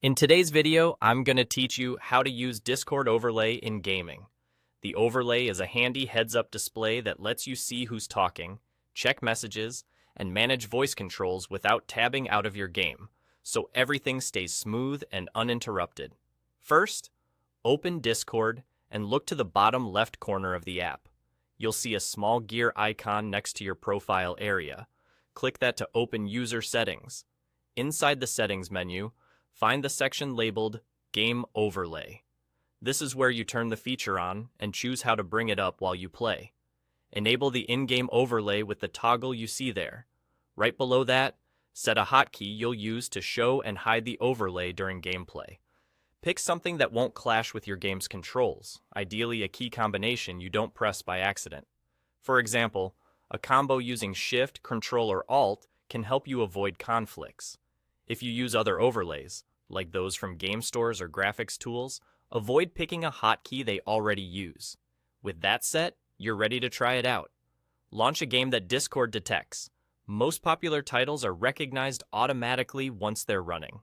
In today's video, I'm going to teach you how to use Discord Overlay in gaming. The overlay is a handy heads-up display that lets you see who's talking, check messages, and manage voice controls without tabbing out of your game, so everything stays smooth and uninterrupted. First, open Discord and look to the bottom left corner of the app. You'll see a small gear icon next to your profile area. Click that to open User Settings. Inside the Settings menu, find the section labeled Game Overlay. This is where you turn the feature on and choose how to bring it up while you play. Enable the in-game overlay with the toggle you see there. Right below that, set a hotkey you'll use to show and hide the overlay during gameplay. Pick something that won't clash with your game's controls, ideally a key combination you don't press by accident. For example, a combo using Shift, Control, or Alt can help you avoid conflicts. If you use other overlays, like those from game stores or graphics tools, avoid picking a hotkey they already use. With that set, you're ready to try it out. Launch a game that Discord detects. Most popular titles are recognized automatically once they're running.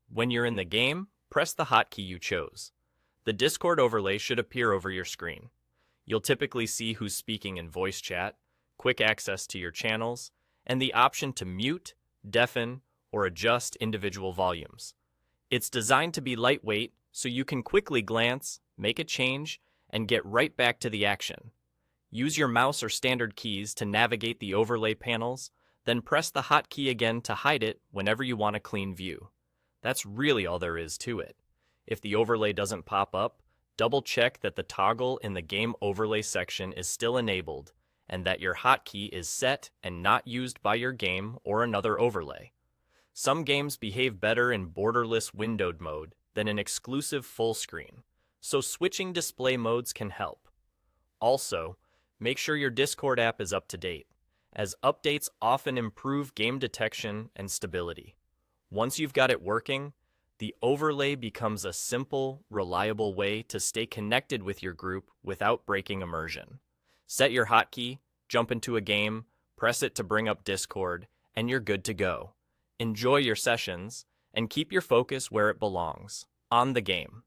When you're in the game, press the hotkey you chose. The Discord overlay should appear over your screen. You'll typically see who's speaking in voice chat, quick access to your channels, and the option to mute, deafen, or adjust individual volumes. It's designed to be lightweight, so you can quickly glance, make a change, and get right back to the action. Use your mouse or standard keys to navigate the overlay panels, then press the hotkey again to hide it whenever you want a clean view. That's really all there is to it. If the overlay doesn't pop up, double-check that the toggle in the Game Overlay section is still enabled, and that your hotkey is set and not used by your game or another overlay. Some games behave better in borderless windowed mode than in exclusive full screen, so switching display modes can help. Also, make sure your Discord app is up to date, as updates often improve game detection and stability. Once you've got it working, the overlay becomes a simple, reliable way to stay connected with your group without breaking immersion. Set your hotkey, jump into a game, press it to bring up Discord, and you're good to go. Enjoy your sessions, and keep your focus where it belongs, on the game.